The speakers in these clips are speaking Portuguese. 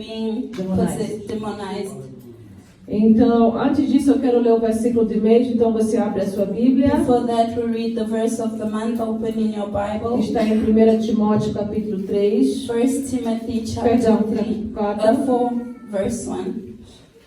being demonized. Então, antes disso, eu quero ler o versículo do mês, então você abre a sua Bíblia. Before that, we read the verse of the month. Open in your Bible. Está em 1 Timóteo, capítulo 3. 1 Timothy chapter Perdão, 4, verse 1.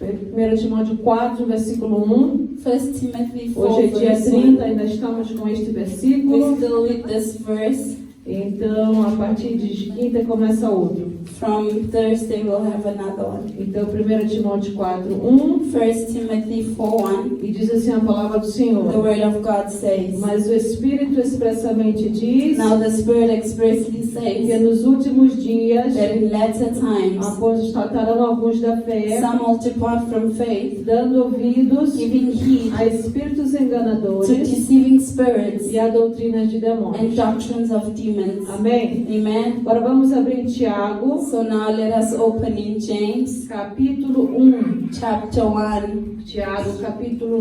1 Timóteo 4, versículo 1. 1 Timothy 4, Hoje é dia verse 30, 1. ainda estamos com este We're versículo. still with this verse. Então, a partir de quinta começa outro. From Thursday, we'll have another one. Então, 1 Timóteo 4, 1. 1 Timothy 4, 1. E diz assim a palavra do The Senhor. word of God says, Mas o Espírito expressamente diz now the Spirit expressly que says nos últimos dias that in latter times, apostatarão alguns da fé, some will depart from faith, dando ouvidos giving heed a espíritos to enganadores deceiving spirits e a doutrinas de and demônios. doctrines of demons. Amém? Amen. Agora vamos abrir em Tiago, So now let us open in James capítulo 1. chapter 1. Tiago, capítulo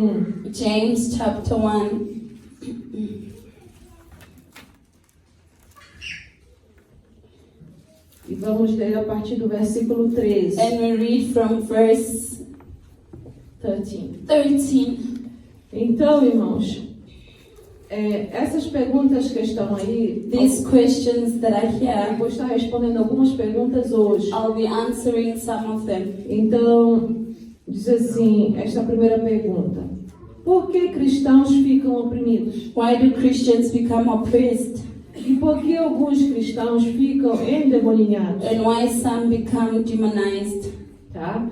1. James chapter 1. E vamos ler a partir do versículo 13. And we read from verse 13. 13. Então, irmãos, essas perguntas que estão aí, These questions that are eu here, vou estar respondendo algumas perguntas hoje. I'll be answering some of them. Então, diz assim, esta primeira pergunta. Por que cristãos ficam oprimidos? Why do Christians become oppressed? E por que alguns cristãos ficam endemoninhados? And why some become demonized? Tá?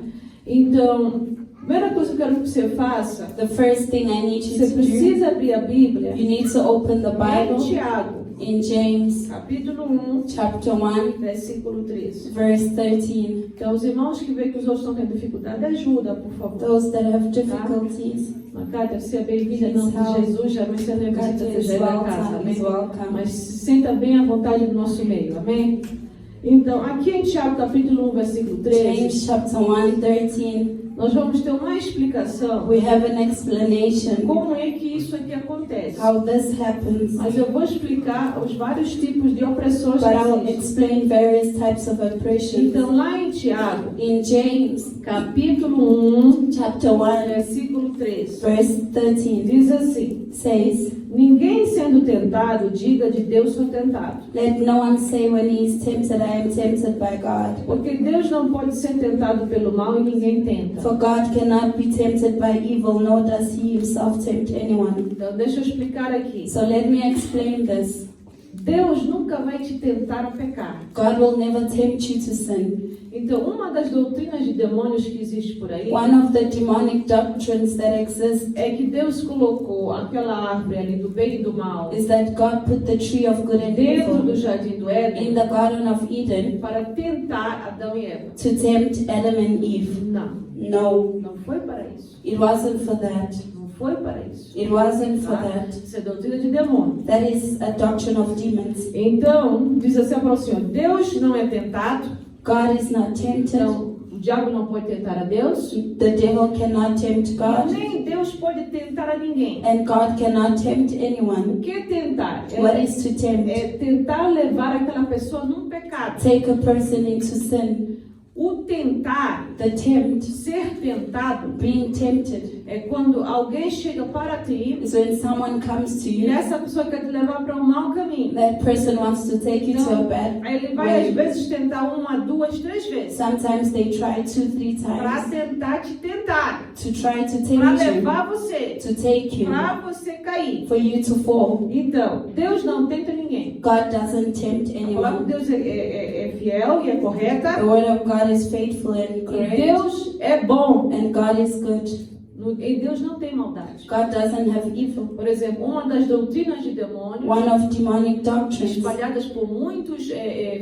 Então, a primeira coisa que eu quero que você faça, The first thing I need you você to do, precisa abrir a Bíblia you need to open the em Bible Tiago, in James capítulo 1, chapter 1, versículo 13. verse 13. Então, os irmãos que veem que os outros estão tendo dificuldade, ajuda, por favor. Those that have difficulties, Macata, você é bem-vinda em nome de Jesus, já você não God visita is seja da casa, welcome, is amém? welcome. Mas se sinta bem à vontade do nosso meio, amém? Então, aqui em Tiago, capítulo 1, versículo 13, James chapter 1, 13, nós vamos ter uma explicação we have an explanation como é que isso aqui acontece. how this happens, Mas eu vou explicar os vários tipos de opressões but que I'll existem. explain various types of oppression. Então, lá em Tiago, In James capítulo 1, chapter 1, versículo 13, verse 13, diz assim: says, ninguém sendo tentado, diga de Deus sou tentado. let no one say when he is tempted, I am tempted by God. Porque Deus não pode ser tentado pelo mal e ninguém tenta. For God cannot be tempted by evil, nor does he himself tempt anyone. Então, deixa eu explicar aqui. So let me explain this. Deus nunca vai te tentar a pecar. God will never tempt you to sin. Então, uma das doutrinas de demônios que existe por aí One of the demonic doctrines that exist é que Deus colocou aquela árvore ali do bem e do mal is that God put the tree of good and dentro do evil jardim do in Éden the Garden of Eden para tentar Adão e Eva. to tempt Adam and Eve. Não, No, não foi para isso. it wasn't for that. Não foi para isso. It wasn't for Tá? that. Isso é doutrina de demônio. That is a doctrine of demons. Então, diz assim para o Senhor, Deus não é tentado, God is not tempted. então o diabo não pode tentar a Deus, The devil cannot tempt God, nem Deus pode tentar a ninguém. and God cannot tempt O anyone. que é tentar? What is to tempt? É tentar levar aquela pessoa num pecado. Take a person into sin. O tentar, The tempt, ser tentado, being tempted, é quando alguém chega para ti is when someone comes to e you. essa pessoa quer te levar para um mau caminho. That person wants to take you to a Então, bad aí ele vai às way. vezes tentar uma, duas, três vezes Sometimes they try 2, 3 para times tentar te tentar, to try to para tempt you, levar você, to take you, para você cair. for you to fall. Então, Deus não tenta ninguém. God doesn't tempt A palavra de anyone. Deus é fiel e é The correta. word of God is faithful and E correct, Deus é bom. and God is good. Em Deus não tem maldade. God doesn't have evil. Por exemplo, uma das doutrinas de demônios One of demonic doctrines espalhadas por muitos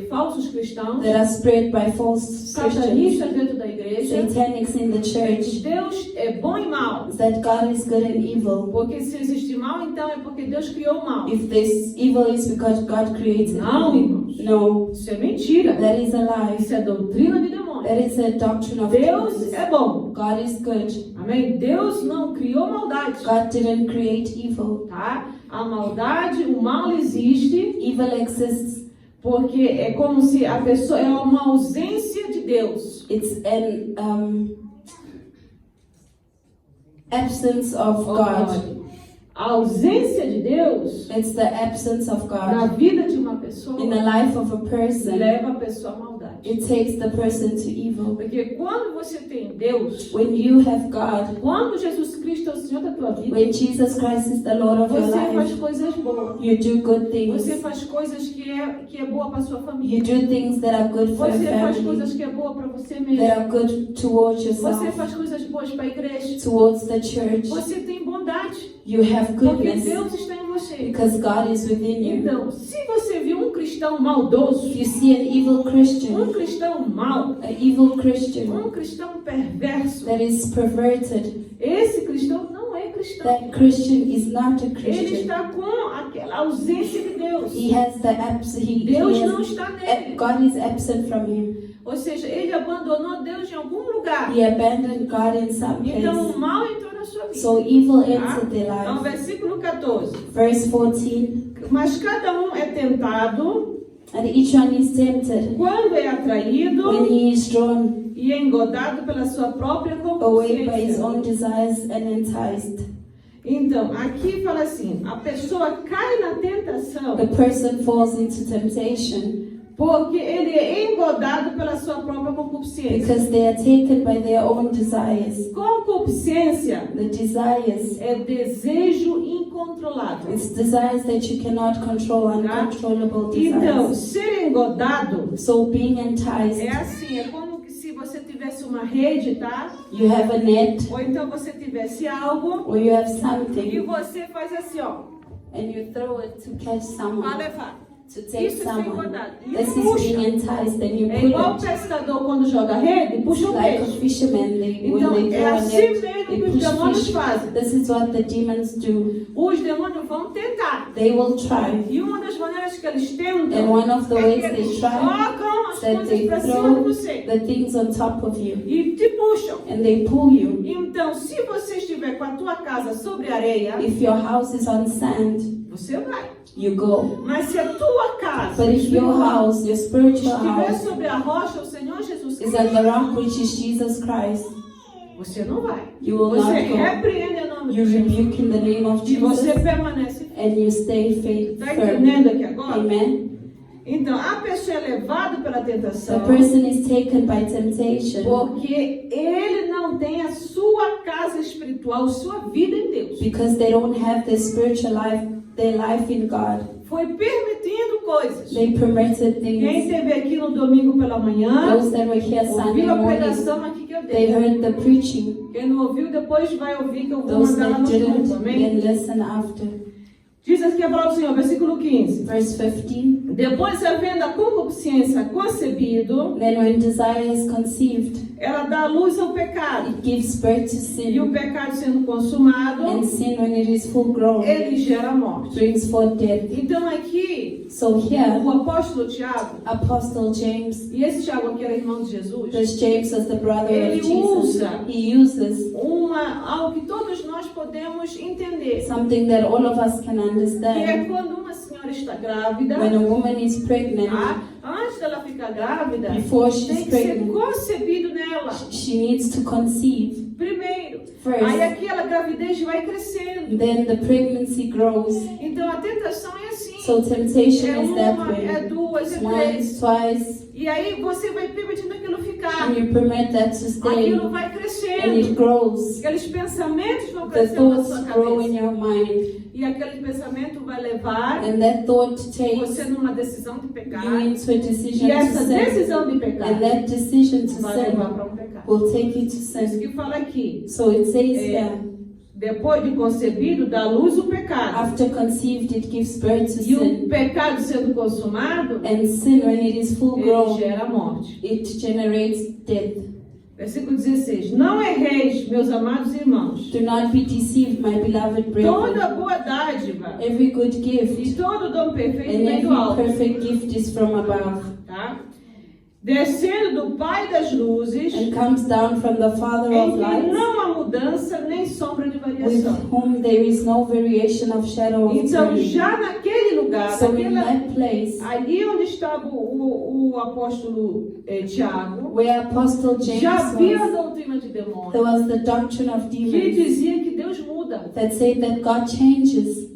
falsos cristãos, that are spread by false Christians, satanistas dentro da igreja, satanics in the que church, Deus é bom e mal. is that God is good and evil. Porque se existe mal, então é porque Deus criou o mal. If this evil is because God creates it. Não, irmãos. No, Isso é mentira. that is a lie. Isso é doutrina de demônios. That is a doctrine of Deus demons. é bom. God is good. Amém? Deus não criou maldade. God didn't create evil. Tá? A maldade, o mal existe Evil exists porque é como se a pessoa é uma ausência de Deus. It's an absence of God. A ausência de Deus It's the absence of na God vida de uma pessoa in the life of a person. leva a pessoa à maldade. It takes the person to evil. Porque quando você tem Deus, When you have God, quando Jesus Cristo é o Senhor da tua vida, when Jesus Christ is the Lord of your você faz life, coisas boas. you do good things. Você faz coisas que é boa para sua You família. do things that are good for your Você faz family, coisas que é boa para você that mesmo. are good towards Você yourself, faz coisas boas para a igreja. towards the church. Você tem bondade. You have Porque goodness Deus está em você. because God is within you. Então, se você viu um cristão maldoso, If you see an evil um Christian, cristão mau, an evil Christian um cristão perverso, that is perverted, esse cristão não é cristão. that Christian is not a Ele Christian. está com aquela ausência de Deus. He has the Deus não has, está nele. God is absent from him. Ou seja, ele abandonou Deus em algum lugar. He abandoned God in some Então place. o mal entrou na sua vida. So evil Tá? entered their Então, life. versículo 14. Verse 14. Mas cada um é tentado And each one is tempted quando é atraído when he is drawn e é engodado pela sua própria away by his concupiscência. own desires and enticed. Então, aqui fala assim, a pessoa cai na tentação The person falls into temptation porque ele é engodado pela sua própria concupiscência. because they are taken by their own desires. Concupiscência The desires, é desejo incontrolável. it's desires that you cannot control, uncontrollable Então, desires. ser engodado So being enticed, é assim, é como que se você tivesse uma rede, tá? you have a net Ou então você tivesse algo or you have e something você faz assim, ó, and you throw it to catch para someone, levar. to take Isso é ser someone. engodado. E This is puxa. being enticed and you É pull igual o it. pescador quando joga a rede, puxa o Like a peixe. fisherman, when Então, they é throw a assim net, mesmo they que os push demônios fish. fazem. This is what the demons do. Os demônios vão tentar. They will try. E uma das maneiras que eles And tentam one of the é ways que they eles try jogam as that coisas they para cima de throw você the things on top of you e te puxam. and they pull you. Então, se você estiver com a tua casa sobre areia, If your house is on sand, você vai. you go. Mas se a tua casa But if your house, your spiritual estiver house, sobre a rocha, o Senhor Jesus is Cristo, on the rock, which is Jesus Christ, você não vai. you will Você not go. repreende em nome You de Jesus. rebuke in the name of E você Jesus permanece. and you stay Está firm. entendendo aqui agora? Amen. Então, a pessoa é levada pela The tentação person is taken by temptation porque ele não tem a sua casa espiritual, sua vida em Deus. because they don't have their spiritual life, their life in God. Foi permitindo coisas. They permitted Quem things. esteve aqui no domingo pela manhã, Those that were here Sunday ouviu a morning, pregação aqui que eu they dei. heard the preaching. Quem não ouviu, depois vai ouvir que eu vou Those mandar lá that no didn't, grupo, amém? then listen after. Diz aqui a palavra do Senhor, versículo 15. Verse 15. Depois, havendo a concupiscência concebido, Then when desire is conceived, ela dá luz ao pecado. it gives birth to E o sin. pecado sendo consumado, And sin, when it is full grown, ele gera morte. brings forth death. Então aqui, So here, o apóstolo Tiago, Apostle James, e esse Tiago aqui era irmão de Jesus, this James as the brother Ele of Jesus, usa he uses algo que todos nós podemos entender. something that all of us can Que é understand. quando uma senhora está grávida, When a woman is pregnant, tá? Antes dela ficar grávida, before tem she's que ser pregnant, concebido nela. she needs to conceive Primeiro. first. Aí aquela gravidez vai crescendo. Then the pregnancy grows. Então a tentação é assim. So temptation É is that uma, é way. duas, é Once, três. twice, E aí você vai permitindo aquilo ficar. and you permit that to stay, Aquilo vai and it crescendo. grows. Aqueles pensamentos vão The crescendo na thoughts sua grow in cabeça. your mind, E aquele pensamento vai levar and that thought takes você numa decisão de pecar. you into a decision E to essa sin, decisão de pecar and that decision to vai levar sin para um pecado. will take you to Isso sin. que fala aqui. So it says É, here, depois de concebido, dá luz o pecado. after conceived, it gives birth to E o sin, pecado sendo consumado, and sin, when it is full ele grown, gera morte. it generates death. Versículo 16. Não erreis, meus amados irmãos. Do not be deceived, my beloved brethren. Toda boa dádiva Every good e gift todo dom perfeito and vem do every alto. perfect gift is from above, Tá? Descendo do Pai das luzes, and comes down from the Father em of que lights, não há mudança nem sombra de with variação. whom there is no variation of shadow of Então, turning. já naquele lugar, So in that place ali onde estava o apóstolo Tiago, where Apostle já James havia a was, doutrina de there demônios, was the doctrine of que demons dizia que Deus muda, that said that God changes.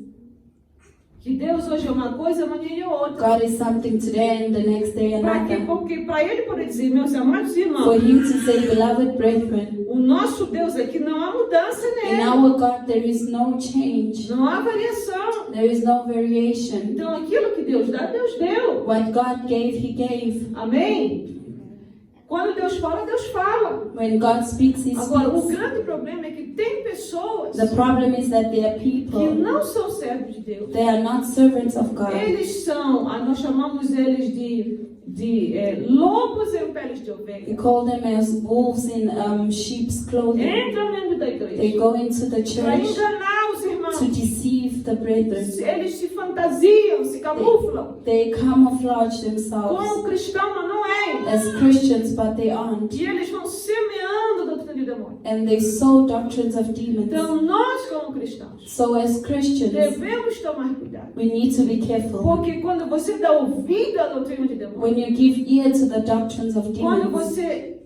que Deus hoje é uma coisa, amanhã é outra. God is something today and the next day Para quê? another. Porque para ele poder dizer, meus amados For irmãos, him to say, beloved brethren, o nosso Deus aqui não há mudança in nele, our God there is no change. não há variação. There is no variation. Então aquilo que Deus dá, Deus deu. What God gave, He gave. Amém? Quando Deus fala, Deus fala. When God speaks, He Agora, o speaks. grande problema é que tem pessoas The problem is that there are que people, não são servos de Deus. they are not servants of God. Eles são, nós chamamos eles de lobos em peles de We ovelha. call them as wolves in sheep's clothing. Entram dentro da They igreja go into the para church enganar os irmãos. to deceive the brethren. Eles se fantasiam, se camuflam. They camouflage Como themselves cristão, mas não é. as Christians, but they aren't. E eles vão semeando a doutrina de demônio. And they sow doctrines of demons. Então, nós como cristãos, So as Christians, devemos tomar cuidado. we need to be careful. Porque quando você dá ouvido à doutrina de demônio, When you give ear to the doctrines of quando demons, você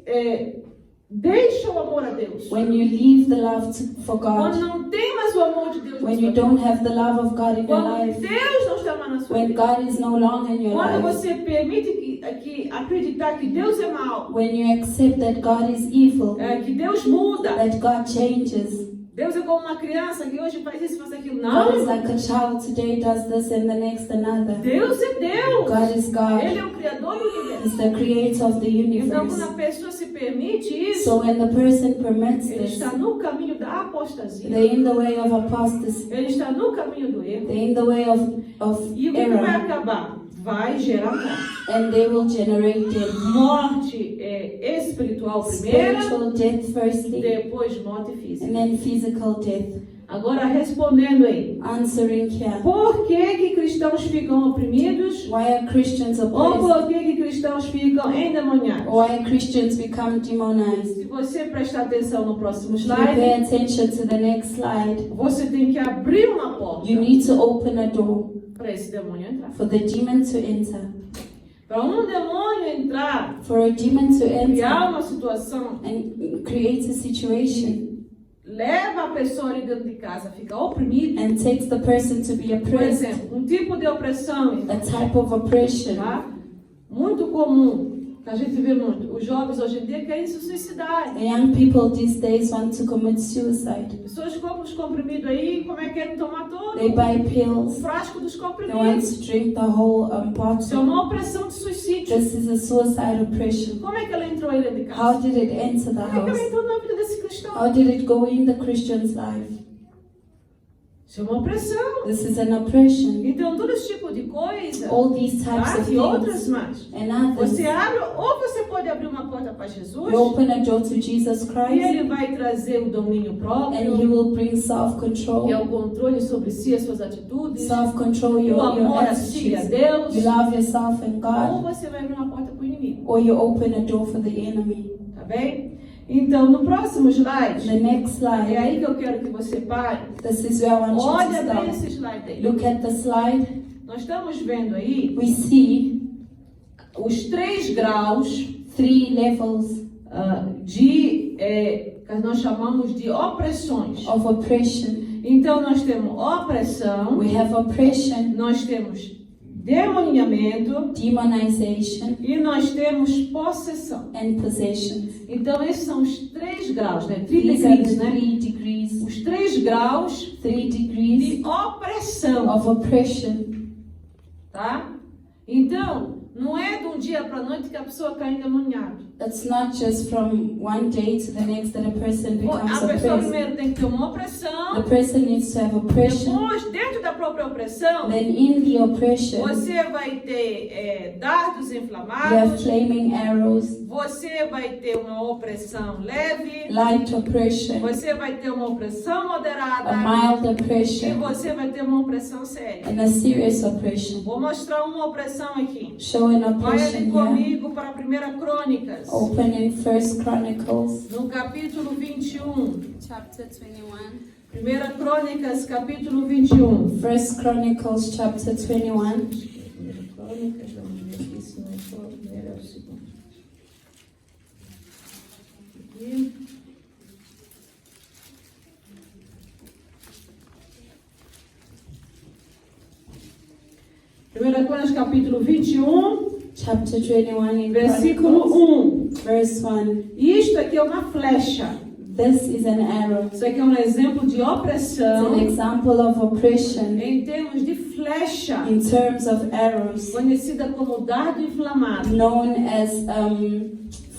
deixa o amor a Deus, when you leave the love for quando God, não tem mais o amor de Deus na when sua you vida, don't have the love of God in your quando life, Deus não está mais na sua when vida, God is no longer in your quando life, você permite que acreditar que Deus é mau, when you accept that God is evil, que Deus muda, that God changes. Deus é como uma criança que hoje faz isso, faz aquilo. God is Não, like a child, today does this and the next another. Deus é Deus. God is God. Ele é o criador do universo. Is the creator of the Então, quando universe. a pessoa se permite isso, So when the person permits ele this, está no caminho da apostasia. they're in the way of apostasy. Ele está no caminho do erro. They're in the way of E o que vai error. acabar? Vai gerar morte. And they will generate death. Morte espiritual primeiro, Spiritual death firstly, depois morte física. and then physical death. Agora, respondendo aí. Answering here. Por que cristãos ficam oprimidos? Why are Christians Ou oppressed? por que cristãos ficam endemoniados? Why Christians become demonized? Se você prestar atenção no próximo If you pay slide, attention to the next slide, você tem que abrir uma porta you need to open a door para esse demônio entrar. for the demon to enter. Para um demônio entrar, For a demon to criar enter uma situação, and create a situation leva a pessoa ali dentro de casa a ficar oprimida. and takes the person to be Por oppressed, exemplo, um tipo de opressão, a type of oppression tá? Muito comum, que a gente vê muito. Os jovens hoje em dia querem se suicidar. The young people these days want to commit suicide. Pessoas compram os comprimidos aí, como é que querem tomar todo? They buy O pills. frasco dos They want comprimidos. to drink the whole Isso é bottle. uma opressão de suicídio. This is a suicide oppression. Como é que ela entrou aí dentro de How casa? did it enter the Como é que ela house? entrou na vida desse cristão? How did it go in the Christian's life? Isso é uma opressão. This is an oppression. Então, todo esse tipo de coisa, All these types tá? of E outras things mais. and others. Você abre, ou você pode abrir uma porta para Jesus, You open a door to Jesus e Christ, ele vai trazer o domínio and He próprio, will bring que é self-control. o controle sobre si, as suas atitudes, Self-control o your amor a si, a attitudes. Deus, You love yourself and ou God, você vai abrir uma porta para o inimigo, or you open a door for the enemy. tá bem? Então, no próximo slide, The next é slide. aí que eu quero que você pare. This is where I want you to Olha bem stop. esse slide aí. Look at the slide. Nós estamos vendo aí We see os 3 graus 3 levels que nós chamamos de opressões. of oppression. Então, nós temos opressão, We have oppression, nós temos demoninhamento demonization, e nós temos possessão. and possession. Então, esses são os 3 graus, né? 3 These are degrees, the né? 3 degrees. Os 3 graus 3 degrees de opressão, of oppression. tá? Então, não é de um dia para a noite que a pessoa cai endemoniada. It's not just from one day to the next that a person becomes A pessoa oppressed. primeiro tem que ter uma The opressão, person needs to have oppression. depois, dentro da própria opressão, Then in the oppression, você vai ter dardos you have inflamados, flaming arrows, você vai ter uma opressão leve, light oppression, você vai ter uma opressão a moderada mild e oppression, você vai ter uma opressão séria. and a serious oppression. Vou mostrar uma opressão aqui. Showing Vai oppression ali here. comigo para a 1 Crônicas, Open in 1 Chronicles, no capítulo 21. chapter 21. Primeira Crônicas, capítulo 21. First Chronicles chapter 21. Primeira Crônicas, vamos ver aqui se não for o primeiro, é o segundo. Aqui. Primeira Crônicas, capítulo 21. Chapter 21 in Versículo Chronicles, 1. verse 1. Isto aqui é uma flecha. This is an arrow. Isso aqui é um exemplo de It's opressão an example of oppression em termos de flecha, in terms of arrows, conhecida como dardo inflamado. known as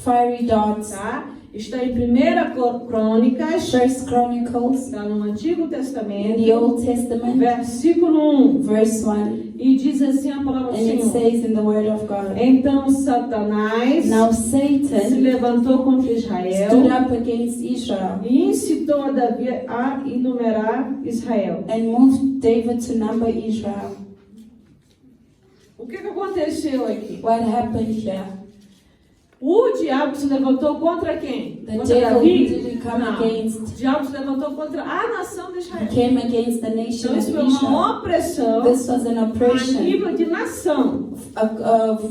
fiery darts. Tá? Está em 1 Crônicas, First Chronicles está no Antigo in the Testamento, Old Testament, versículo 1. verse 1. E diz assim a palavra do And it Senhor. says in the Word of God, Então Satanás now se Satan levantou contra stood Israel up against Israel e incitou a Davi a enumerar Israel. and moved David to number Israel. O que aconteceu aqui? What happened here? O diabo se levantou contra quem? The Contra devil Davi? didn't come Não. against, O diabo se levantou contra a nação de he Israel. came against the nation Então of isso foi Israel. uma opressão This was an a oppression nível de nação.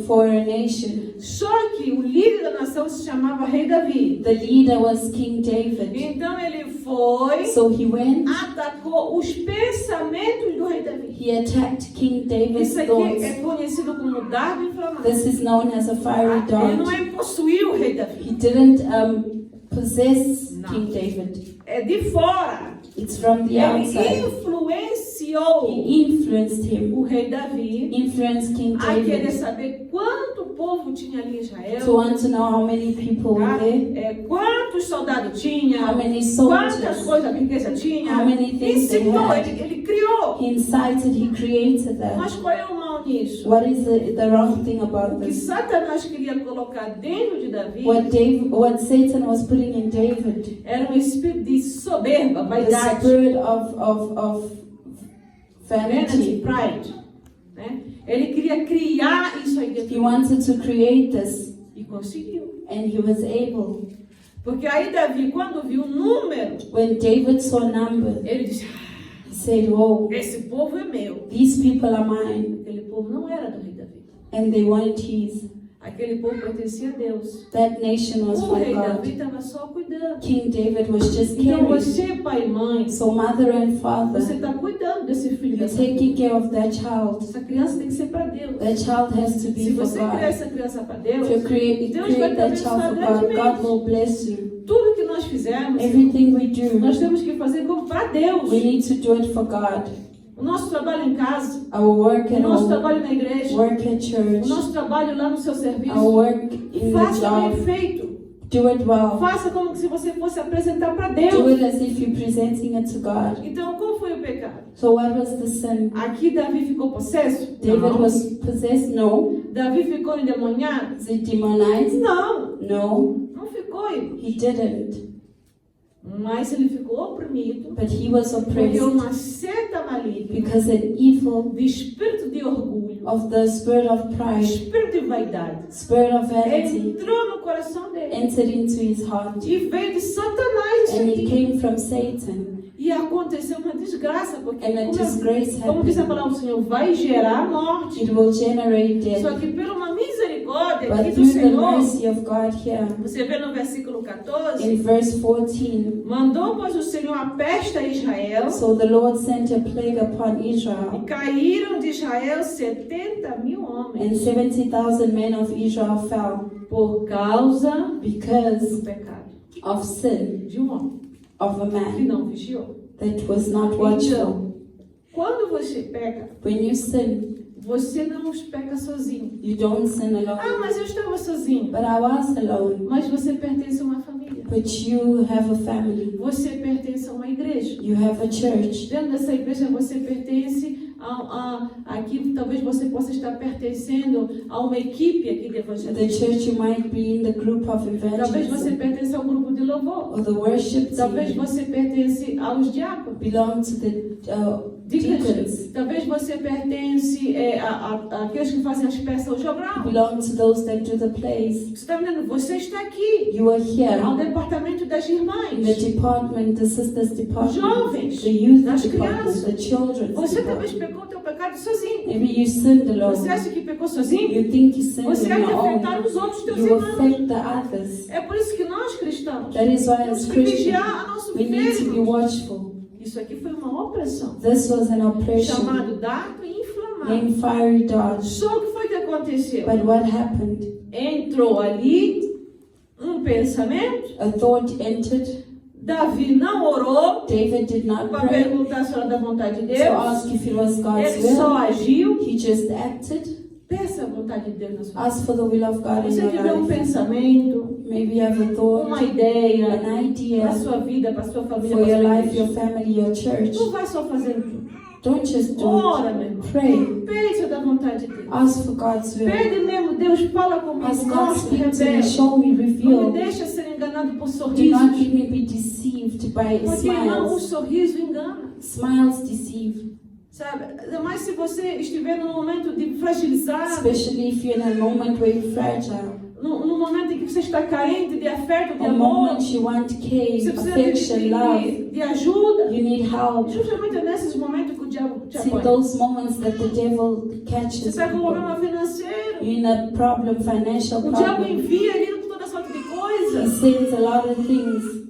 for a nation. Só que o líder da nação se chamava Rei Davi. The leader was King David. Então ele foi, So he went, atacou os pensamentos do Rei Davi. he attacked King David's Isso aqui thoughts. é conhecido como dardo inflamado. This is known as a fiery Ele não dart. é possuir o Rei Davi. He didn't possess No. King David. É de fora. It's from the Ele outside. influenciou He influenced him, o Rei Davi influenced King a querer David saber quanto povo tinha ali em to Israel. want to know how many people Tá? were there, Quantos soldados tinha, how many quantas soldiers, coisas a riqueza tinha. how many things they Incitou, had. ele criou. He incited, he created that. Mas qual é o mal nisso? What is the wrong thing about O que this? Satanás queria colocar dentro de Davi What Satan was putting in David, era um espírito de soberba, the vaidade, spirit of vanity, vanity. pride. Né? Ele queria criar isso aí He dentro wanted to create this, e conseguiu. and he was able. Porque aí Davi, quando viu o número, When David saw number, ele disse, he said, "Whoa, esse povo é meu. these people are mine," Aquele povo não era do rei Davi. and they weren't his. Aquele povo pertencia a Deus. That nation was O for rei God. Davi estava só cuidando. King David was just Então caring. você, pai e mãe, So mother and você father, está cuidando desse filho, you're dessa taking care of that child. Essa criança tem que ser para Deus. That child has to Se be for você criar God. essa criança para Deus, If you create Deus vai te that child abençoar for God, God grandemente. will bless you. Tudo que nós fizermos, Everything we do, nós temos que fazer como para Deus. we need to do it for God. O nosso trabalho em casa, Our work o at nosso home, trabalho na igreja, work at o church, nosso trabalho lá no seu our serviço, work in the faça bem job. feito. Do it well. Faça como se você fosse apresentar para Do Deus. it as if you're presenting it to God. Então, qual foi o pecado? So what was the sin? Aqui Davi ficou possesso? David Não. was possessed? No. Davi ficou endemoniado? Was it demonized? Não, No. não ficou. He didn't. Mas ele ficou oprimido But he was porque oppressed uma seta maligna because an evil de espírito de orgulho, of the spirit of pride, espírito de vaidade, spirit of vanity, entrou no coração dele entered into his heart. e veio de Satanás isso And it aqui. came from Satan. E aconteceu uma desgraça, porque And a disgrace como diz a happened. palavra do Senhor, vai gerar morte. It will generate Só death. que por uma misericórdia aqui But do through the Senhor, mercy of God here, você vê no versículo 14, in verse 14, mandou, pois, o Senhor a peste a Israel, so the Lord sent a plague upon e Israel, caíram de Israel 70.000 and homens 70,000 men of Israel fell por causa because do pecado of sin de um homem of a que man não vigiou. that was not watchful. Então, quando você peca, When you sin, você não peca sozinho. you don't sin Ah, alone. mas eu estava sozinho. But I was alone. Mas você pertence a uma família. But you have a family. Você pertence a uma igreja. You have a church. Dentro dessa igreja você pertence aqui, talvez você possa estar pertencendo a uma equipe aqui de The evangelismo. church, you might be in the group of Talvez você evangelism. pertença ao grupo de louvor. or the worship Talvez team, você pertence aos diáconos. belong to the deacons, Talvez você pertence àqueles que fazem as peças ao jogral. belong to those that do the plays. Você está vendo? Você está aqui. You are here Ao departamento das in the irmãs. department, the sisters department, Jovens, the youth das department, crianças. the children's Você talvez department. pegou o teu pecado sozinho. Maybe you sinned Você alone. acha que pecou sozinho? You think you sinned Você on vai your afetar own. os outros teus You irmãos. affect the others. É por isso que nós cristãos That is why temos as que Christians, vigiar a nosso we need to be viver. watchful. Isso aqui foi uma opressão. This was an operation Chamado dardo inflamado. named fiery dart. Só o que foi que aconteceu? But what happened? Entrou ali um pensamento. A thought entered. Davi não orou David did not para pray perguntar se era da vontade de to Deus. ask if it was God's Ele só will. agiu. He just acted. Peça a vontade de Deus na sua vida. Ask for the will of God in Você your tiver um life. pensamento, Maybe you have a thought, uma ideia an para a idea sua vida, para a sua família, for para a your sua life, your igreja. family, your church. Não vai só fazendo tudo. Don't just do Ora, it. meu irmão. Pray. Peça da vontade de Deus. Ask for God's will. Pede mesmo, Deus, fala comigo, Ask God mostra, speak to me, revela. show me, Não me reveal. deixa ser enganado por Do sorrisos. not let me be deceived by Porque não, o smiles. sorriso engana. Smiles deceive. Sabe? Mas se você estiver num momento de fragilizado, Especially if you're in a moment where you're fragile. no momento em que você está carente de afeto, de A amor, moment you want você care, precisa affection, love. de ajuda. You need help. Justamente é nesses momentos que o diabo te It's in apanha. those moments that the devil Você catches está com um people. problema financeiro. You're in a problem, financial O diabo problem. envia ali toda sorte de He coisas. sends a lot of things.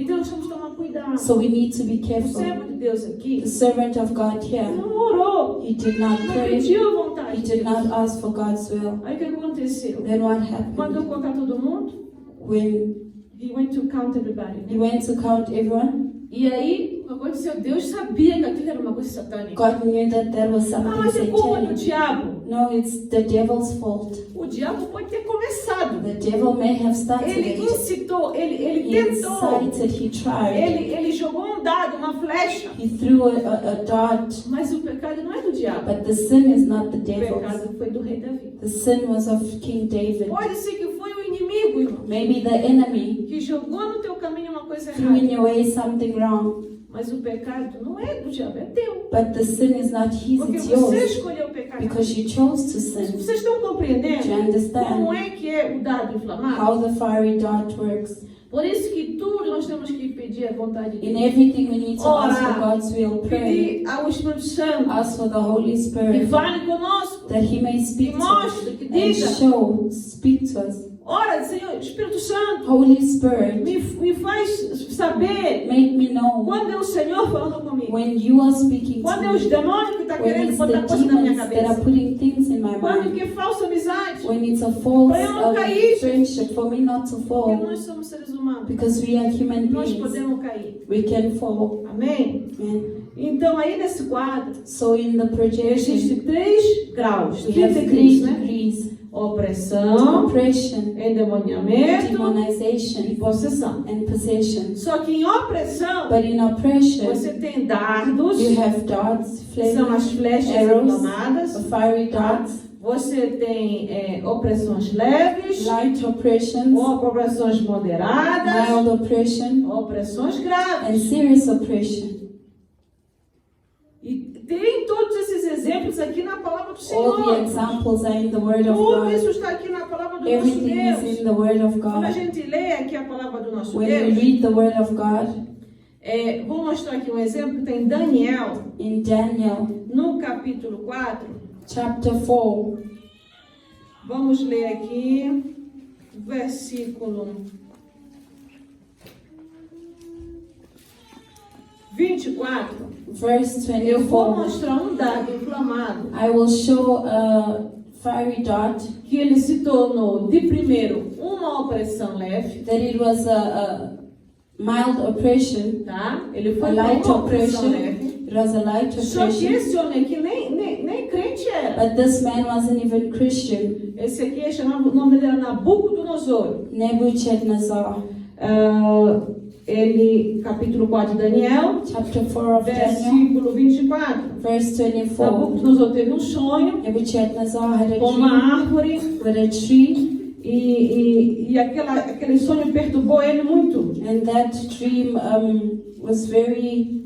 Então nós temos que tomar cuidado. So we need to be O careful. servo de Deus aqui The servant of God here, não orou, he did not não pray. pediu a He vontade de did Deus. not ask for God's will. Aí o que aconteceu? Then what Mandou happened? contar todo mundo. When He went to count everybody. he went to count everyone, E aí, o que aconteceu? Deus sabia que aquilo era uma coisa satânica. God knew that there was Ah, something mas é culpa do satanic. diabo. No, it's the devil's fault. O diabo pode ter começado. The devil may have started Ele it. incitou, ele He tentou. incited, he tried. Ele jogou um dado, uma flecha. He threw a dart. Mas o pecado não é do diabo. But the sin is not the O devil's. pecado foi do rei Davi. The sin was of King David. Pode ser que foi o inimigo, irmão, Maybe the enemy que jogou no teu caminho uma coisa threw in errada. your way something wrong. Mas o pecado não é do diabo, é teu. But the sin is not his, Porque it's você yours. escolheu o pecado. Because you chose to sin. Vocês estão compreendendo Do you understand como é que é o dado inflamado? how the fiery dart works? Por isso que tudo nós temos que pedir a vontade de In Deus. everything we need to ask for Orar. God's will. Pray. Pedir ao Espírito Santo Ask for the Holy que Spirit fale conosco. that He may speak Que to us mostre, que and diga. show, speak to us. Ora, Senhor, Espírito Santo, Holy Spirit, me faz saber make me know quando é o Senhor falando comigo. when you are speaking Quando é to os me. demônios que estão When querendo it's the botar coisa na minha demons that are cabeça. putting things in my Quando mind. que é falsa amizade. When it's a false Para eu não cair. friendship, for me not to Porque fall. nós somos seres humanos. Because we are human Nós beings. podemos cair. We can fall. Amém? Amen. Então, aí nesse quadro, So in the projection, existem 3 graus. we have 3 degrees, né? degrees. Opressão, Oppression, endemoniamento e demonization, possessão. and possession. Só que em opressão, But in oppression, você tem dardos, you have darts, que são flaming as flechas arrows, inflamadas. fiery darts, Você tem opressões leves, light oppressions, opressões moderadas, mild oppression, opressões graves. and serious oppression. E tem todos esses exemplos aqui na palavra do All the Senhor. examples are in the Word of Tudo God. isso está aqui na palavra do nosso Everything is Deus. in the Word of Quando a God. gente lê aqui a palavra do nosso When we Deus, read the Word of God vou mostrar aqui um exemplo. Tem Daniel, in Daniel no capítulo 4. chapter 4, Vamos ler aqui o versículo 24. verse Eu vou 24. mostrar um dado inflamado I will show a fiery dart que ele se tornou, de primeiro, uma opressão leve, that it was a mild oppression, tá? Ele a foi para light uma opressão oppression. leve. It was a light Só que oppression. esse homem aqui nem crente era. But this man wasn't even Christian. Esse aqui chamava, o nome dele era Nabucodonosor. Nebuchadnezzar. Ele, capítulo 4 de Daniel, Chapter 4 of Daniel, versículo 24. verse 24. Nabucodonosor teve um sonho Nebuchadnezzar had a com uma dream árvore with a tree, E aquele sonho perturbou ele muito. And that dream was very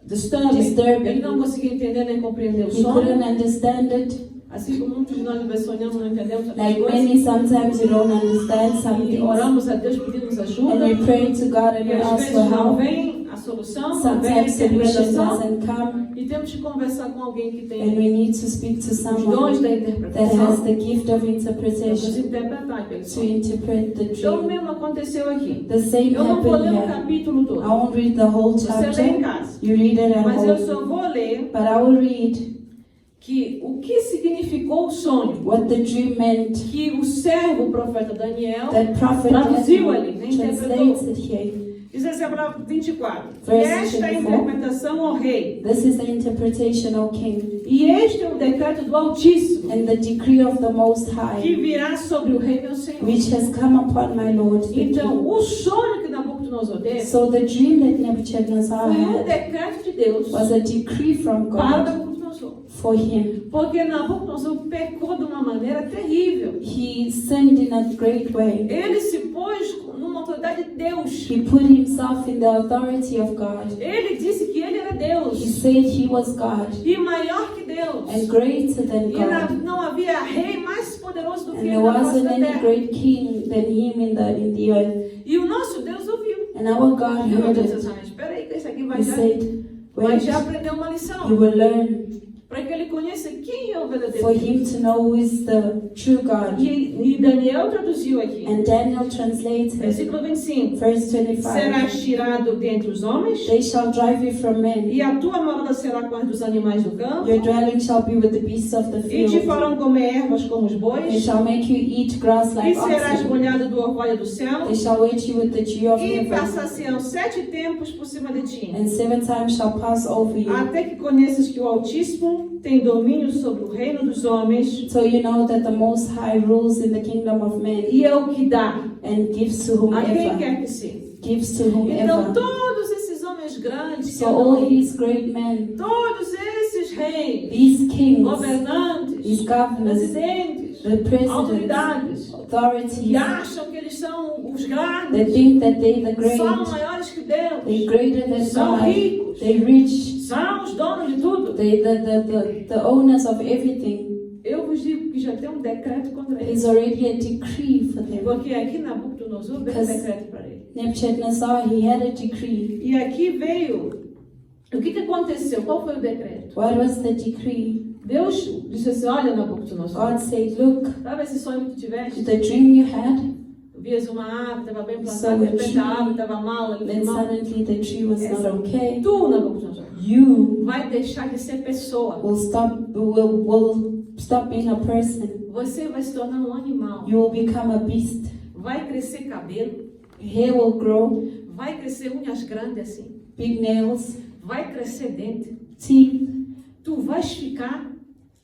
Disturbing. Ele disturbing. não conseguia entender nem compreender o He sonho. couldn't understand it. Assim como muitos de nós às vezes sonhamos, não entendemos as Like coisas. many, sometimes you don't understand some E things. oramos a Deus, pedimos ajuda. And we pray to God and E we às ask vezes for não help. vem a solução, não vem a Sometimes solution interpretação. doesn't come. E temos que conversar com alguém que And tem we need to speak to os dons someone da that interpretação. has the gift of Para nos interpretation interpretar aquele to sonho. interpret the Então, o dream. mesmo aconteceu aqui. The same Eu não vou ler happened o here. capítulo I todo. won't read the whole Você lê em chapter. casa. You read it at Mas eu home. só vou ler But I will read que o que significou o sonho. what the dream meant. Que o servo, o profeta Daniel, That prophet traduziu ali, nem translates interpretou. it here. Diz assim, a palavra 24. E Verse esta é a 24. interpretação, ó rei. This is the interpretation, O King, E este é o decreto do Altíssimo, and the decree of the Most que High, virá sobre o rei meu Senhor. which has come upon my Lord the Então, King. o sonho que Nabucodonosor teve So the dream that Nebuchadnezzar foi um had decreto de Deus was a decree from para God Nabucodonosor. for him. Porque Nabucodonosor pecou de uma maneira terrível. He sinned in a great way. Ele se pôs numa autoridade de Deus. He put himself in the authority of God. Ele disse que ele era He Deus. said he was God E maior que Deus. and greater than E God. não havia rei mais poderoso do que And ele there na face wasn't da any terra. great king than him in the earth. E o nosso Deus ouviu. And our God E eu heard disse it. assim, espera aí que esse aqui He vai said, wait, já aprender uma you lição. will learn Para que ele conheça quem é o verdadeiro for Deus. him to know who is the true God. E Daniel traduziu aqui. And Daniel translated, Versículo 25. verse 25, Serás tirado dentre os homens, they shall drive you from men. e a tua morada será com as dos animais do campo, Your dwelling shall be with the beasts of the e te field. farão comer ervas como os They bois, shall make you eat grass e like serás oxen. molhado do orvalho do céu, They shall wait you with the dew of e heaven. passar-se-ão 7 tempos por cima de ti, And 7 times shall pass over you. até que conheças que o Altíssimo tem domínio sobre o reino dos homens, So you know that the Most High rules in the kingdom of men e é o que dá and gives to a quem whomever. quer que seja. Gives to Então, whomever. todos esses homens grandes, que So andam all aí, these great men, todos esses reis, these kings, governantes, these governors, presidentes, the presidents, autoridades, que authorities, acham que eles são os they grandes, think that they the great, são maiores que Deus, they greater than são God, ricos, they rich, são os donos de tudo. they the owners of everything. Eu vos digo que já tem um decreto contra eles. There's already a decree for them. Porque aqui Nabucodonosor veio um decreto para ele. Nebuchadnezzar, he had a decree. E aqui veio. O que aconteceu? Qual foi o decreto? What was the decree? Deus disse assim: olha, Nabucodonosor, God said, look, sabe esse sonho que tu tiveste? the dream you had, Tu vias uma árvore, estava bem So plantada, de a repente tree, a árvore estava mal, ali then mal. suddenly the tree was not okay. Tu, Nabucodonosor, You vai deixar de ser pessoa. will stop being a person. Você vai se tornar um animal. You will become a beast. Vai crescer cabelo, Hair will grow, vai crescer unhas grandes assim, big nails, vai crescer dente. teeth. Tu vais ficar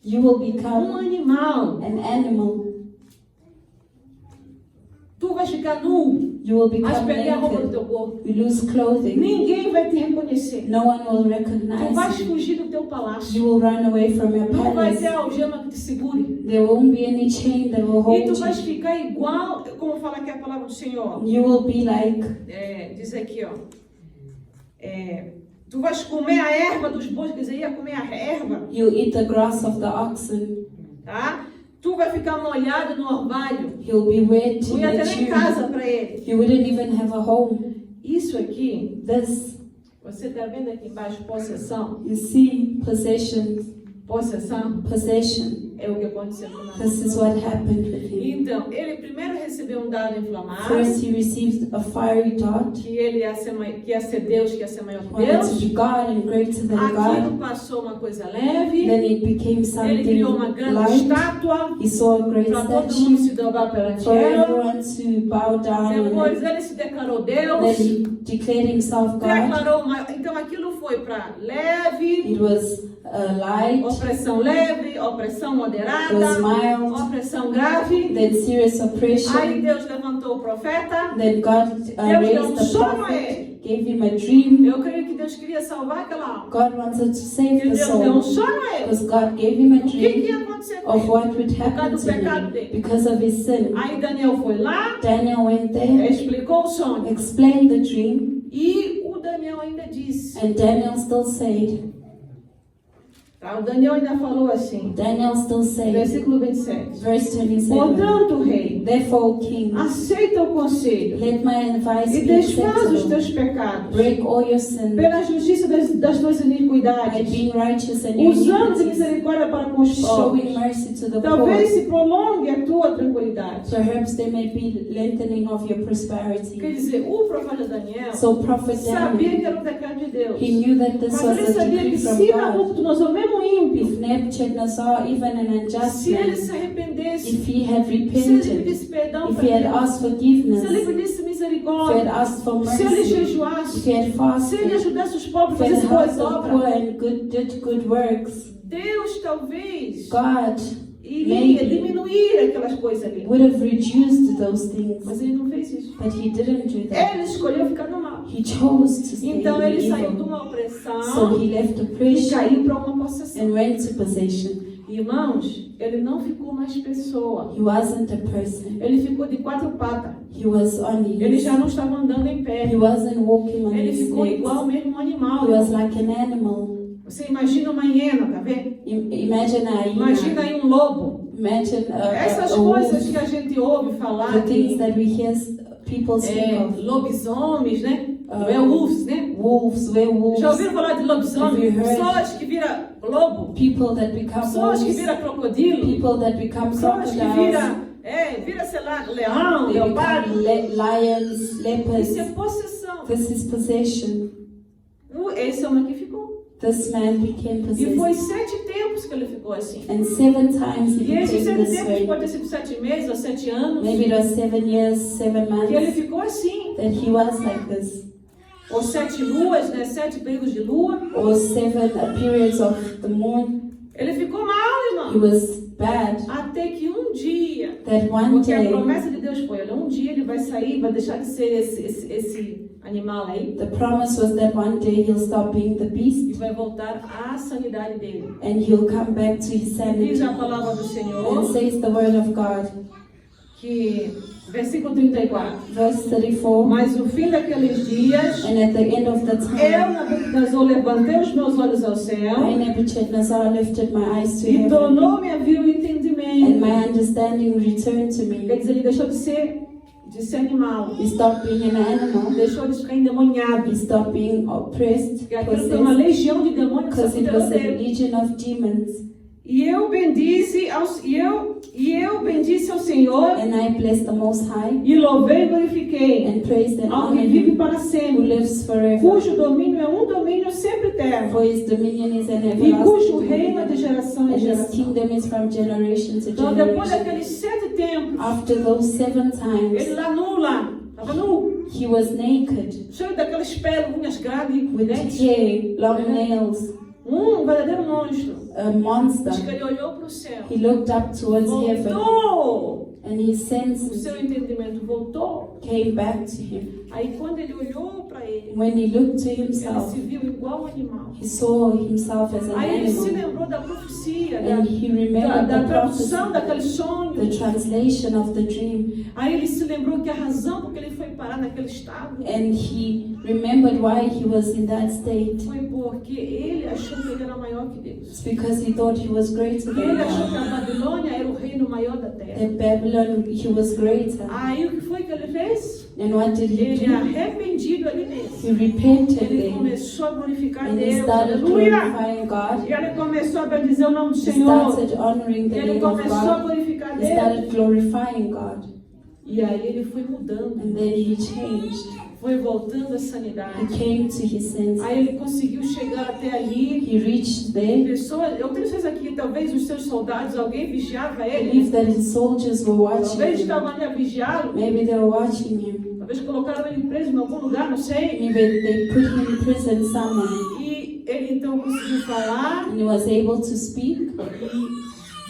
You will um become animal. an animal. Tu vais ficar nu. You will Vais become perder a roupa do naked. teu corpo. You lose clothing. Ninguém vai te reconhecer. No one will Tu recognize vais you. fugir do teu You palácio. will run away from your Não vai ter palace. algema que te segure. There won't be any chain that will E tu hold vais you. ficar igual, como fala aqui a palavra do Senhor. You will be like, Diz aqui, ó. Tu vais comer a erva dos bois, quer dizer, ia comer a erva, you eat the grass of the oxen. tá? Tu vai ficar molhado no orvalho. You'll be wet Não in ia the ter nem dew. casa para ele. You wouldn't even have a home. Isso aqui, This, você está vendo aqui embaixo, possessão? you see, possession, Possessão é o que aconteceu com This Nabucodonosor. is what happened with him. Então, ele primeiro recebeu um dado inflamado, First, he received a fiery dart. que ele que ia ser Deus, que ia ser maior que Wanted to Deus. be God and greater than Aquilo God. passou uma coisa leve. Then it became Ele something criou uma grande light. estátua He saw a great para todo mundo statue se dobrar perante for ela. everyone to bow down. Depois And ele se declarou then Deus. he declared himself God. Declarou então aquilo foi para leve, It was light, opressão leve, opressão it was moderada, mild, opressão grave. then serious Aí oppression. Deus levantou o profeta. Then God Deus deu raised um the sonho a prophet, ele. gave him a dream. Eu creio que Deus queria salvar aquela alma. God wanted to save Que the Deus deu um soul. sonho a ele. Because God gave him a O que ia dream acontecer com of ele? what would Por causa happen do to pecado him dele. because of his sin. Aí Daniel foi lá, Daniel went there, explicou o sonho. explained the dream, E o Daniel ainda disse. and Daniel still said, Tá? O Daniel ainda falou assim. Daniel still said, Versículo 27. verse 27, Portanto, rei, therefore, king, aceita o conselho let my advice e be desfaz os acceptable. teus pecados Break all your sins pela justiça das tuas by iniquidades, being righteous and your usando de iniquities, misericórdia para com os showing pobres. mercy to the Talvez poor. se prolongue a tua tranquilidade. Perhaps there may be lengthening of your Quer prosperity. dizer, o profeta Daniel So prophet sabia Daniel, que era um decreto de Deus. he knew that this Mas was ele a sabia decree que from se God. Nabucodonosor, mesmo ímpio, If Nebuchadnezzar, even an unjust se ele man, se arrependesse, if he had se ele repented, pedisse perdão if para he had Deus, asked se ele forgiveness, pedisse if he had misericórdia, asked for se ele mercy, jejuasse, if he had se ele fasted, ajudasse os pobres if a he had fazer boas helped the obras, poor and did good works, Deus talvez God iria maybe diminuir aquelas coisas ali. would have reduced those things. Mas ele não fez isso. But he didn't do that. Ele escolheu ficar no mal. He chose to stay Então in ele saiu de evil. uma So opressão he left e oppression caiu para uma possessão. and went to possession. Irmãos, ele não ficou mais pessoa. He wasn't a person. Ele ficou de quatro patas. He was on Ele his. já não estava andando em pé. He wasn't walking on Ele his ficou legs. igual mesmo um animal. He was like an animal. Você imagina uma hiena, tá vendo? Imagine a Imagina hyena. aí um lobo. Imagine Essas a coisas wolf. que a gente ouve falar The things de that we hear people speak of. lobisomens, né? Werewolves, né? Wolves, werewolves. Já ouviram falar de lobisomem? Have you heard? Pessoas que viram lobo, People that become pessoas que wolves. viram crocodilo, People that become pessoas que crocodiles. vira, sei lá, leão, They leopardo. become lions, leopards. Isso é possessão. This is possession. Esse homem aqui ficou. This man became E foi possessed. 7 tempos que ele ficou assim. And 7 times he E esses became 7 this tempos way. pode ter sido 7 meses ou 7 anos. Maybe it was 7 years, 7 Que ele months ficou assim. that he was like this. Ou 7 luas, né? 7 períodos de lua. Or 7 periods of the moon. Ele ficou mal, He irmão. was bad. Até que um dia, That one porque a day, promessa de Deus foi, olha, um dia ele vai sair, vai deixar de ser esse animal aí the promise was that one day he'll stop being the e beast vai voltar à sanidade dele. and he'll come back to his Diz sanity. a palavra do And Senhor says the word of God. que, versículo 34, Verse 34. mas no fim daqueles dias, And at the end of the eu, time, Nabucodonosor, levantei os meus olhos ao céu I, Nebuchadnezzar, lifted my eyes to e heaven, tornou-me a vir o and entendimento. my understanding returned to Quer me. dizer, ele deixou de ser animal, He stopped being an animal. deixou de ficar endemoniado. He stopped being oppressed, Porque aquilo foi uma possessed, legião de demônios que se because it apoderou was a dele. legion of demons. E eu bendize ao Senhor And I blessed the Most High e louvei e glorifiquei and praised and ao honored que vive Him, para who sempre, lives forever. cujo domínio é um domínio sempre eterno For His dominion is an e cujo everlasting reino é de dominion, geração em and His geração. kingdom is from generation to Então, depois generation. daqueles 7 tempos, After those 7 ele times, estava nu, he was naked, cheio daquelas peles, unhas grandes, with né? hair, long nails, Verdadeiro monstro. a monster. Diz que ele olhou para o céu, He looked up towards heaven, voltou, and his o senses seu entendimento voltou. came back to him. Aí quando ele olhou para ele, When he looked to ele himself, se viu igual um animal. he saw himself as an Aí ele se animal, lembrou da profecia, and he remembered da the tradução prophecy, daquele sonho. the translation of the dream, Aí ele se lembrou que a razão por que ele foi parar naquele estado and he remembered why he was in that state. foi porque ele achou que ele era maior que Deus. It's because he thought he was greater than Ele achou God. que a Babilônia era o reino maior da terra. That Babylon, he was greater. Aí o que foi que ele fez? And what did he Ele, do? arrependido ali He mesmo, repented ele then, começou a glorificar and he Deus. started Aleluia! glorifying God. E ele começou a bendizer o nome do He Senhor. started honoring the Ele name of começou a God. glorificar He Deus. started glorifying God. E aí ele foi mudando, And then he changed. foi voltando à He sanidade. came to his senses. Aí ele conseguiu chegar até ali. He reached there. Pessoas, eu tenho certeza que talvez os seus soldados, alguém vigiava I ele. believe that his soldiers were watching Talvez him. estavam ali a vigiá-lo. Maybe they were watching him. Talvez colocaram ele preso em algum lugar, não sei. Maybe they put him in prison somewhere. E ele então conseguiu falar. And he was able to speak.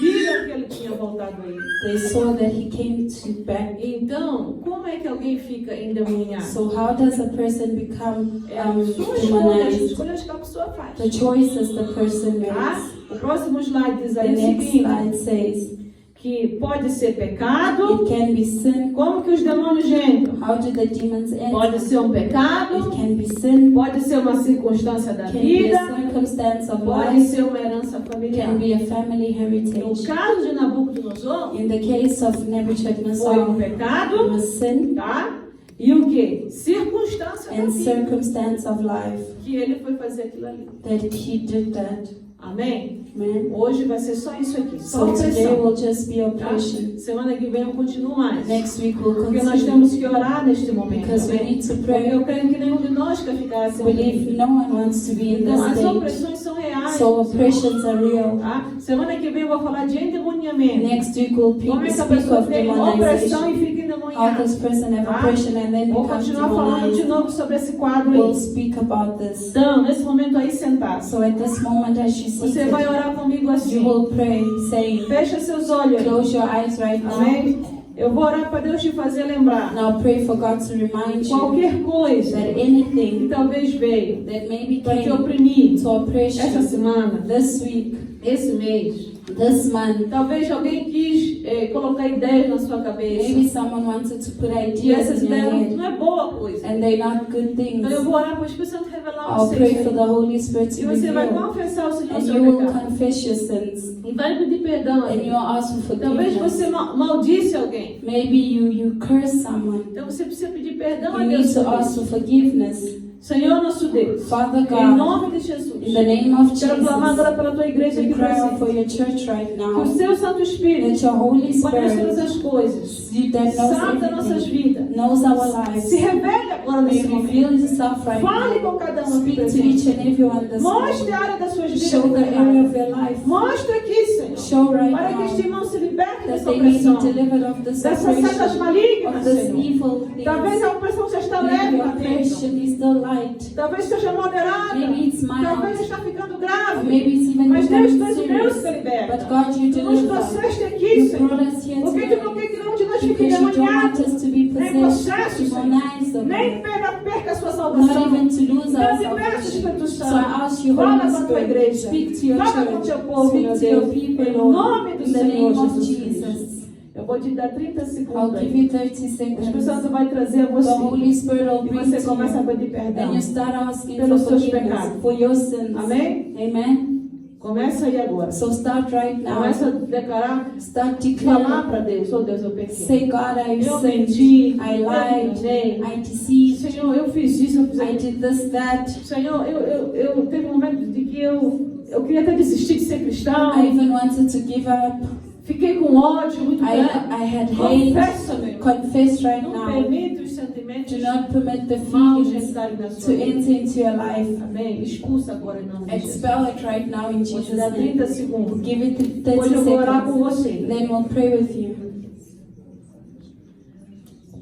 viram que ele tinha voltado aí. They saw that he came back. Então, como é que alguém fica endemoniado? So how does a person become É a sua escolha, as demonized? escolhas que a pessoa faz. The choices the person Tá? makes. O próximo slide diz The aí o next seguinte, slide says que pode ser pecado. it can be sin. Como que os demônios entram? How do the demons Pode enter? ser um pecado, It can be sin. pode ser uma circunstância da Can be a vida, circumstance of pode life. ser uma herança familiar. Can be a family No heritage. caso de Nabucodonosor, In the case of foi um Nebuchadnezzar, it pecado, was sin tá? E o que? Circunstância da and vida, circumstance of life que ele foi fazer aquilo ali. that he did that. Amém? Amen. Hoje vai ser só isso aqui, só So today opressão. will just be Tá? oppression. Semana que vem eu continuo mais. Next week we'll Porque nós continue temos que orar neste momento. because we Amém? need to Porque pray. eu creio que nenhum de nós quer ficar assim. Believe no one wants to be in Então, this as state. opressões são reais. So oppressions are real. Tá? Semana que vem eu vou falar de endemoniamento. Next week we'll Como essa speak pessoa of tem opressão demonization. e fica How endemoniada. this person have Tá? oppression and then Vou becomes continuar falando de demonized. novo sobre esse quadro We'll aí. speak about this. Então, nesse momento aí sentado, So at this moment as you você seated, vai orar comigo you assim. will pray saying, Fecha seus olhos. close your eyes right now. Amém? Eu vou orar para Deus te fazer lembrar Now pray for God to remind you qualquer coisa that que anything talvez veio that maybe para te came oprimir to oppress essa you semana, this week, esse mês. this month, Talvez alguém quis colocar ideias na sua maybe cabeça. someone wanted to put E ideas essas in your ideias head não é boa coisa. and they're not good things. Então eu vou orar para o Espírito Santo revelar I'll você. pray for the Holy Spirit E to você vai reveal confessar ao Senhor o and seu you will pecado. confess your sins E vai pedir perdão a and Ele. you'll ask for Talvez forgiveness. você maldisse alguém. Maybe you curse someone. Então você precisa pedir perdão a You Deus. need to por ask isso. for forgiveness. Senhor nosso Deus, Father em God, nome de Jesus, in the name of quero clamar Jesus, agora pela tua igreja we aqui cry out presente. for your church right Que o now, seu Santo Espírito that your Holy conhece todas Spirit, as coisas, you that knows sabe das nossas everything, vidas, knows our lives, se revele agora may nesse momento. reveal yourself right Fale now. com cada um aqui Speak to presente. each and everyone this Mostre morning. a área das suas vidas. Show the area Senhor. of your life. Mostre aqui, Senhor, Show right para que este now irmão se liberte that dessa they may be opressão, delivered of this dessas setas oppression, malignas, of this Senhor. evil Talvez things. a opressão já está Maybe leve the lá dentro. oppression is still light. Talvez esteja moderada. Maybe it's Talvez mild. está ficando Or grave. maybe it's even Mas Deus, becoming tu és o Deus serious. que liberta. But God, you Tu nos deliver. trouxeste aqui, You Senhor. brought us here Porque today tu não quer que nenhum de nós fique because you don't want demoniado. us to be Nem possessed, possesso, Senhor. demonized, Nem perca a sua not salvação. even to lose our Então, liberte, salvation. Espírito So I Santo. ask you, Fala Holy com a tua Spirit, igreja. speak to your Fala com o teu church, povo, speak meu to your Deus. people, Em Lord, nome do in the Senhor name of Jesus Cristo. Jesus. Eu vou te dar 30 I'll segundos. give aí. you 30 O Espírito seconds. Santo vai trazer a The você. Holy Spirit will E bring você to começa a you. pedir perdão. And you start asking pelos for seus forgiveness pecados. for your sins. Amém? Amen. Começa aí agora. So start right now. Começa a declarar, Start falar declaring. para Deus. Oh Deus, eu pequei. Say, God, I Eu sinned. menti. I Eu lied. enganei. I deceived. Senhor, eu fiz isso, eu fiz I aquilo. did this, that. Senhor, eu teve um momento de que eu queria até desistir de ser cristão. I even wanted to give up. Fiquei com ódio muito I grande. had hate. Confessa, meu. Confess right Não now. permita os sentimentos Do not permit the maus feelings entrarem na to sua vida. enter into your life. Amém. Expulsa agora em nome de Jesus. Expel it right now in Vou te Jesus' dar 30 name. segundos. Give it 30 Hoje eu vou orar com seconds. você. Then we'll pray with you.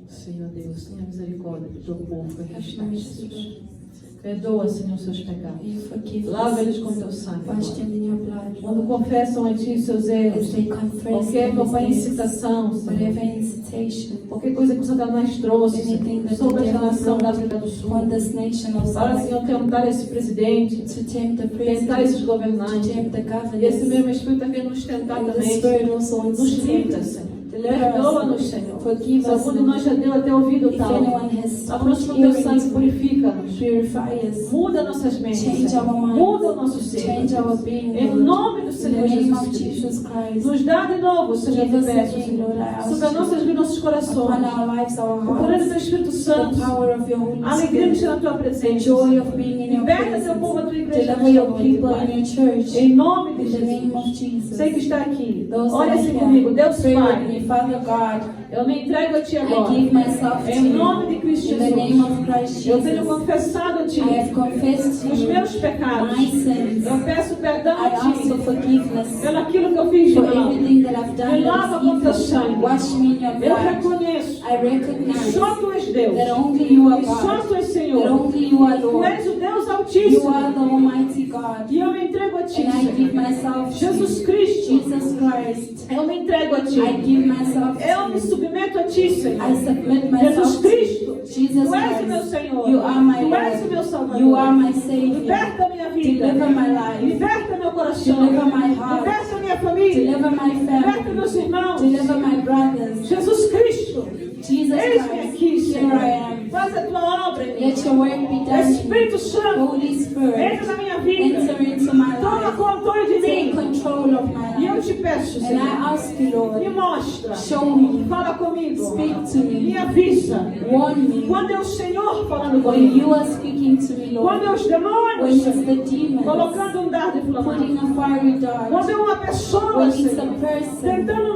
Senhor Deus, tenha misericórdia do teu povo. Have mercy, Lord. Perdoa, Senhor, seus pecados. You forgive Lava us. eles com teu sangue. Wash Lord. them in your blood. Quando Lord. confessam a Ti os seus erros, As they confess qualquer, their meu Pai, mistakes, incitação, whatever Senhor, incitation, qualquer coisa que o Satanás trouxe, anything Senhor, that sobre the esta devil nação da brought África do Sul, on this nation of para, South Senhor, tentar esse presidente, to tempt the tentar esses president, to governantes. tempt the E esse governors, mesmo Espírito está querendo nos tentar and the também. Spirit also wants Nos to livra, tempt us. Senhor. Deliver Perdoa-nos, us, Senhor. forgive Se us, algum de nós já deu até ouvido if tal, anyone has aproxima o teu sangue, purifica-nos. purify us, Muda nossas mentes, change Senhor. our minds, Muda o nosso ser. change our being, Em Lord. nome do In Senhor the name Jesus of Cristo. Jesus Christ, Nos dá de novo, Senhor, give te us peço, again, Lord, I Senhor. ask Sobre as nossas vidas, nossos upon corações. our lives, our O poder do hearts, teu Espírito the Santo. power of your Holy A alegria de Spirit, estar na tua the presença. joy of being in your Liberta teu povo, a presence, tua igreja. deliver your nesta people noite, in Pai. your church, Em nome de in the name of Jesus. Jesus. Sei que está aqui. Those that Olha are assim here, comigo. Deus pray with Pai. me, Father God, Eu me entrego a Ti I agora. give myself to Em nome de you, Cristo in the name Jesus. of Christ Eu tenho Jesus. confessado a Ti I have confessed to os you meus pecados. my sins. Eu peço perdão I a ask Ti for forgiveness pelo aquilo que eu fiz de for mal. everything that I've done Me lava that com teu is evil. sangue. Wash me in your Eu blood. reconheço I que recognize só Tu és Deus. that only you are Que só God, Tu és that Senhor. only you are Tu Lord. és o Deus You Altíssimo. are the Almighty God. E eu me entrego a Ti, And I give Senhor. myself to Jesus you. Cristo. Jesus Christ. Eu me entrego a Ti. I give myself Eu to me you. submeto a Ti, Senhor. I submit Jesus myself to you. Cristo, Jesus Tu és o meu Christ. Senhor. You are my Tu és o meu Lord. Salvador. You are my Savior. Liberta a minha vida. Deliver my life. Liberta meu coração. Deliver my heart. Liberta a minha família. Deliver my Liberta family. meus irmãos. Deliver my brothers. Jesus Cristo, Jesus eis-me Christ. aqui, Here Senhor. I am. Faz a tua obra em mim. Let your work be done. Espírito Santo, Holy Spirit, entra na minha vida. enter into my Toma life. controle de Take mim. control of my E eu life. te peço, And I Senhor, ask you, me Lord, mostra. show me, Fala comigo. speak to Me me, avisa. warn me. Quando é o Senhor falando When comigo. you are speaking to me, Quando é Lord, os when demônios it's the demons colocando um dardo inflamado. putting a fiery dart, Quando é uma pessoa, when it's a Senhor, person tentando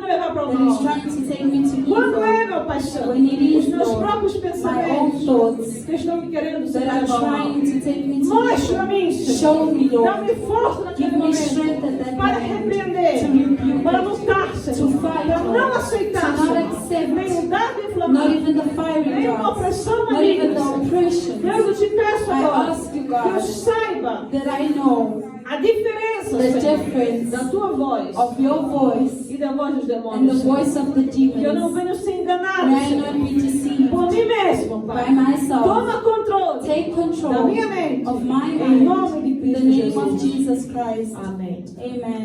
me levar para o that is mal. trying to take me to Quando evil, é, meu Pai Santo, when it os is, meus Lord, próprios my own pensamentos thoughts que estão me querendo that are levar ao mal. trying to take me to Mostra a evil, mim, Senhor. show me, Lord, Dá-me força naquele give me strength momento at that para moment, repreender, to rebuke para it, lutar, Senhor, to fight, para não Lord, aceitar, to not Senhor, accept, nem o dardo not inflamado, even the fiery nem a darts, opressão not even maligna. the oppression. Deus, eu te peço I agora ask you, que eu God, saiba that I know a diferença, the Senhor, difference da tua voz of your voice e da voz dos and the demônios, Senhor. voice of the Que eu não demons. venho ser enganado, May I Senhor, not be deceived por mim mesmo, by Pai. myself. Toma controle Take da control minha mente, of my em nome mind de in the Cristo name of Jesus. Jesus Christ. Amém. Amen.